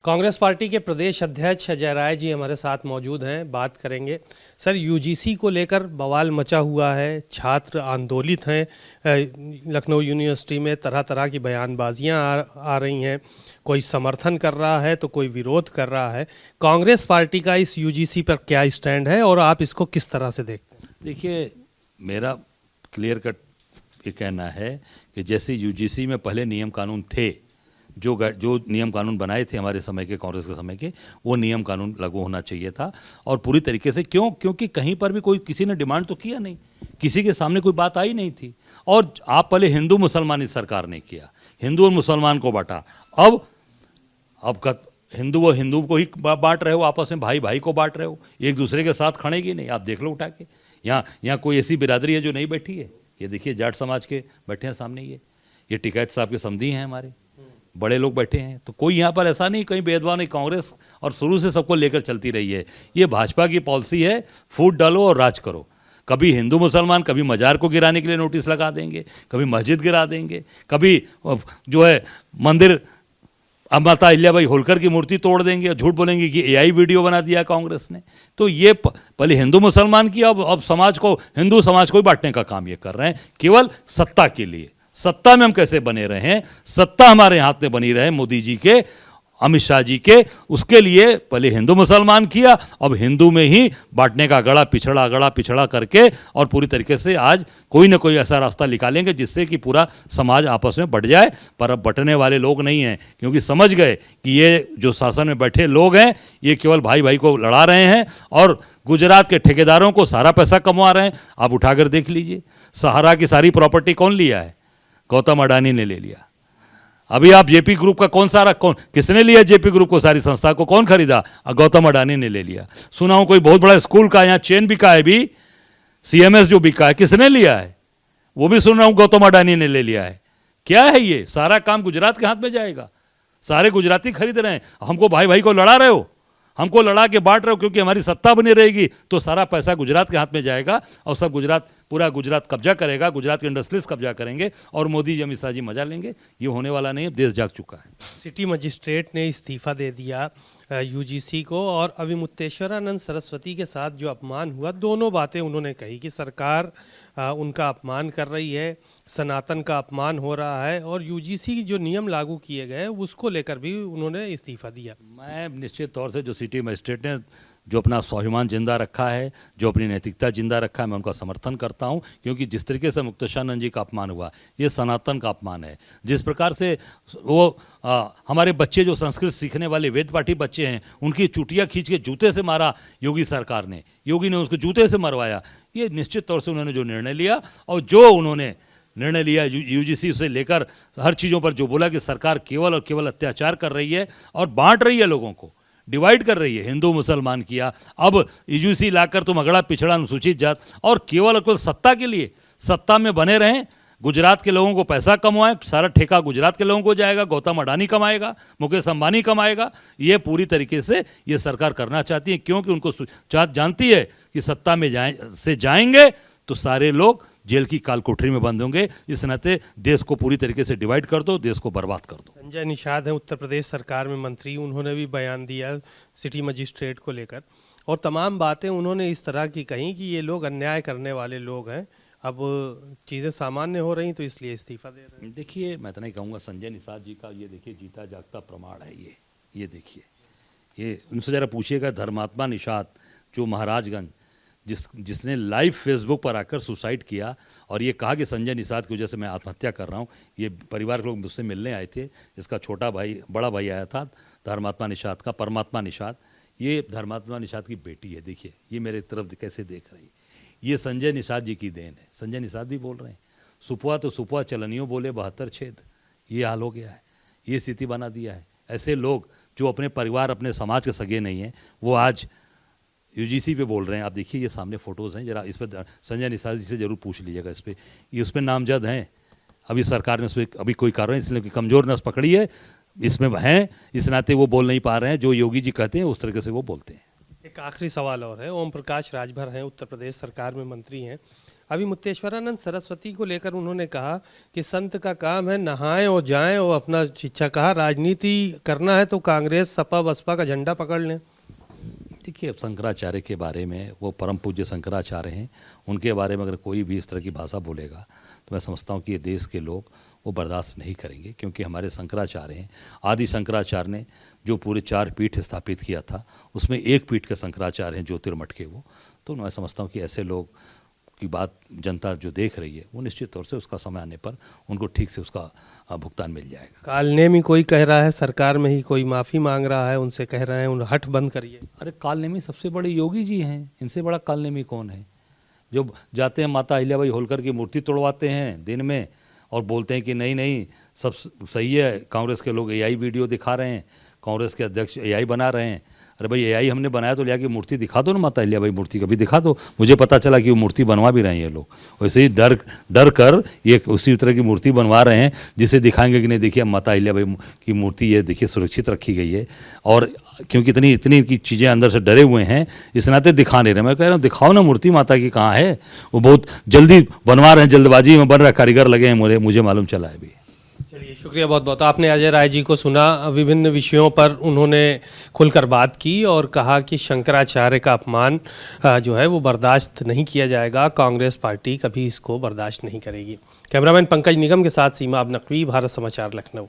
Congress party के प्रदेश अध्यक्ष अजय राय जी हमारे साथ मौजूद हैं, बात करेंगे। सर, यूजीसी को लेकर बवाल मचा हुआ है, छात्र आंदोलित हैं, लखनऊ यूनिवर्सिटी में तरह तरह की बयानबाजियां आ रही हैं, कोई समर्थन कर रहा है तो कोई विरोध कर रहा है। कांग्रेस पार्टी का इस यूजीसी पर क्या स्टैंड है और आप इसको किस तरह से देखते हैं? देखिए, मेरा क्लियर कट ये कहना है कि जैसे यूजीसी में पहले नियम कानून थे, जो नियम कानून बनाए थे हमारे समय के, कांग्रेस के समय के, वो नियम कानून लागू होना चाहिए था और पूरी तरीके से। क्योंकि कहीं पर भी किसी ने डिमांड तो किया नहीं, किसी के सामने कोई बात आई नहीं थी। और आप पहले हिंदू मुसलमान इस सरकार ने किया, हिंदू और मुसलमान को बांटा। अब हिंदू को ही बांट रहे हो, आपस में भाई भाई को बांट रहे हो, एक दूसरे के साथ खड़े की नहीं। आप देख लो उठा के, यहाँ कोई ऐसी बिरादरी है जो नहीं बैठी है? ये देखिए, जाट समाज के बैठे हैं सामने, ये टिकैत साहब के समधी हैं, हमारे बड़े लोग बैठे हैं। तो कोई यहाँ पर ऐसा नहीं, कहीं भेदभाव नहीं। कांग्रेस और शुरू से सबको लेकर चलती रही है। ये भाजपा की पॉलिसी है, फूट डालो और राज करो। कभी हिंदू मुसलमान, कभी मजार को गिराने के लिए नोटिस लगा देंगे, कभी मस्जिद गिरा देंगे, कभी जो है मंदिर माता अहिल्याबाई होलकर की मूर्ति तोड़ देंगे, झूठ बोलेंगे कि एआई वीडियो बना दिया कांग्रेस ने। तो ये पहले हिंदू मुसलमान की, अब समाज को, हिंदू समाज को ही बांटने का काम ये कर रहे हैं, केवल सत्ता के लिए। सत्ता में हम कैसे बने रहे हैं, सत्ता हमारे हाथ में बनी रहे, मोदी जी के, अमित शाह जी के, उसके लिए पहले हिंदू मुसलमान किया, अब हिंदू में ही बांटने का गड़ा पिछड़ा करके और पूरी तरीके से आज कोई ना कोई ऐसा रास्ता निकालेंगे जिससे कि पूरा समाज आपस में बट जाए। पर अब बटने वाले लोग नहीं हैं, क्योंकि समझ गए कि ये जो शासन में बैठे लोग हैं, ये केवल भाई भाई को लड़ा रहे हैं और गुजरात के ठेकेदारों को सारा पैसा कमवा रहे हैं। आप उठाकर देख लीजिए, सहारा की सारी प्रॉपर्टी कौन लिया है? गौतम अडानी ने ले लिया। अभी आप जेपी ग्रुप का किसने लिया? जेपी ग्रुप को, सारी संस्था को कौन खरीदा? गौतम अडानी ने ले लिया। सुना हूं कोई बहुत बड़ा स्कूल का यहाँ चेन बिका है, भी सीएमएस जो बिका है, किसने लिया है? वो भी सुन रहा हूं गौतम अडानी ने ले लिया है। क्या है ये? सारा काम गुजरात के हाथ में जाएगा, सारे गुजराती खरीद रहे हैं। हमको भाई भाई को लड़ा रहे हो, हमको लड़ा के बांट रहे हो, क्योंकि हमारी सत्ता बनी रहेगी तो सारा पैसा गुजरात के हाथ में जाएगा और सब पूरा गुजरात कब्जा करेगा, गुजरात के इंडस्ट्रीज कब्जा करेंगे और मोदी जी, अमित शाह जी मजा लेंगे। ये होने वाला नहीं है, देश जाग चुका है। सिटी मजिस्ट्रेट ने इस्तीफा दे दिया यूजीसी को, और अविमुक्तेश्वरानंद सरस्वती के साथ जो अपमान हुआ, दोनों बातें उन्होंने कही कि सरकार उनका अपमान कर रही है, सनातन का अपमान हो रहा है, और यूजीसी जो नियम लागू किए गए उसको लेकर भी उन्होंने इस्तीफा दिया। मैं निश्चित तौर से, जो सिटी मजिस्ट्रेट ने जो अपना स्वाभिमान जिंदा रखा है, जो अपनी नैतिकता जिंदा रखा है, मैं उनका समर्थन करता हूं। क्योंकि जिस तरीके से मुक्तेश्वरानंद जी का अपमान हुआ, ये सनातन का अपमान है। जिस प्रकार से वो हमारे बच्चे, जो संस्कृत सीखने वाले वेद पाठी बच्चे हैं, उनकी चुटिया खींच के जूते से मारा योगी सरकार ने, योगी ने उसको जूते से मरवाया। ये निश्चित तौर से उन्होंने जो निर्णय लिया, और जो उन्होंने निर्णय लिया यूजीसी से लेकर हर चीज़ों पर, जो बोला कि सरकार केवल और केवल अत्याचार कर रही है और बांट रही है, लोगों को डिवाइड कर रही है, हिंदू मुसलमान किया। अब यूजीसी लाकर तुम अगड़ा पिछड़ा अनुसूचित जात, और केवल सत्ता के लिए, सत्ता में बने रहें, गुजरात के लोगों को पैसा कमाएं, सारा ठेका गुजरात के लोगों को जाएगा, गौतम अडानी कमाएगा, मुकेश अंबानी कमाएगा। ये पूरी तरीके से ये सरकार करना चाहती है, क्योंकि उनको जानती है कि सत्ता में जाएंगे तो सारे लोग जेल की काल कोठरी में बंद होंगे। इस नाते देश को पूरी तरीके से डिवाइड कर दो, देश को बर्बाद कर दो। संजय निषाद हैं उत्तर प्रदेश सरकार में मंत्री, उन्होंने भी बयान दिया सिटी मजिस्ट्रेट को लेकर, और तमाम बातें उन्होंने इस तरह की कही कि ये लोग अन्याय करने वाले लोग हैं, अब चीज़ें सामान्य हो रही तो इसलिए इस्तीफा दे रहे हैं। देखिए, मैं तो नहीं कहूँगा, संजय निषाद जी का ये देखिए जीता जागता प्रमाण है। ये देखिए, ये उनसे ज़रा पूछिएगा, धर्मात्मा निषाद जो महाराजगंज, जिसने लाइव फेसबुक पर आकर सुसाइड किया और ये कहा कि संजय निषाद की वजह से मैं आत्महत्या कर रहा हूँ। ये परिवार के लोग मुझसे मिलने आए थे, इसका बड़ा भाई आया था, धर्मात्मा निषाद का, परमात्मा निषाद। ये धर्मात्मा निषाद की बेटी है। देखिए, ये मेरे तरफ कैसे देख रही है। ये संजय निषाद जी की देन है। संजय निषाद भी बोल रहे हैं, सुपुआ तो सुपुआ चलनियों बोले 72 छेद। ये हाल हो गया है, ये स्थिति बना दिया है। ऐसे लोग जो अपने परिवार, अपने समाज के सगे नहीं हैं, वो आज यूजीसी पे बोल रहे हैं। आप देखिए, ये सामने फोटोज़ हैं, जरा इस पर संजय निषाद जी से जरूर पूछ लीजिएगा। इस पर ये उसमें नामजद हैं। अभी सरकार ने उस पर अभी कोई कार्रवाई, इसलिए कि कमज़ोर नस पकड़ी है, इसमें हैं, इस नाते वो बोल नहीं पा रहे हैं। जो योगी जी कहते हैं उस तरीके से वो बोलते हैं। एक आखिरी सवाल और है, ओम प्रकाश राजभर हैं, उत्तर प्रदेश सरकार में मंत्री हैं, अभी मुक्तेश्वरानंद सरस्वती को लेकर उन्होंने कहा कि संत का काम है नहाएं और जाएं और अपना शिक्षा, कहा राजनीति करना है तो कांग्रेस सपा बसपा का झंडा पकड़ लें। देखिए, अब शंकराचार्य के बारे में, वो परम पूज्य शंकराचार्य हैं, उनके बारे में अगर कोई भी इस तरह की भाषा बोलेगा तो मैं समझता हूँ कि ये देश के लोग वो बर्दाश्त नहीं करेंगे, क्योंकि हमारे शंकराचार्य हैं। आदि शंकराचार्य ने जो पूरे 4 पीठ स्थापित किया था, उसमें एक पीठ के शंकराचार्य हैं, ज्योतिर्मठ के वो। तो मैं समझता हूँ कि ऐसे लोग की बात जनता जो देख रही है, वो निश्चित तौर से उसका समय आने पर उनको ठीक से उसका भुगतान मिल जाएगा। कालने में कोई कह रहा है, सरकार में ही कोई माफ़ी मांग रहा है, उनसे कह रहे हैं उन हट बंद करिए। अरे कालनेमी सबसे बड़े योगी जी हैं, इनसे बड़ा कालनेमी कौन है? जो जाते हैं माता अहिल्याबाई होलकर की मूर्ति तोड़वाते हैं दिन में और बोलते हैं कि नहीं नहीं सब सही है, कांग्रेस के लोग एआई वीडियो दिखा रहे हैं, कांग्रेस के अध्यक्ष एआई बना रहे हैं। अरे भाई, एआई हमने बनाया तो लिया कि मूर्ति दिखा दो ना, माता अहिल्याबाई मूर्ति कभी दिखा दो। मुझे पता चला कि वो मूर्ति बनवा भी रहे हैं ये लोग, वैसे ही डर कर ये उसी तरह की मूर्ति बनवा रहे हैं जिसे दिखाएंगे कि नहीं देखिए माता अहिल्याबाई की मूर्ति ये देखिए सुरक्षित रखी गई है। और क्योंकि इतनी की चीज़ें अंदर से डरे हुए हैं, इस नाते दिखा नहीं रहे। मैं कह रहा हूँ दिखाओ ना मूर्ति माता की कहाँ है। वो बहुत जल्दी बनवा रहे हैं, जल्दबाजी में बन रहा, कारीगर लगे हैं, मुझे मालूम चला है अभी। चलिए, शुक्रिया बहुत बहुत। आपने अजय राय जी को सुना, विभिन्न विषयों पर उन्होंने खुलकर बात की और कहा कि शंकराचार्य का अपमान जो है वो बर्दाश्त नहीं किया जाएगा, कांग्रेस पार्टी कभी इसको बर्दाश्त नहीं करेगी। कैमरामैन पंकज निगम के साथ सीमा अब नकवी, भारत समाचार, लखनऊ।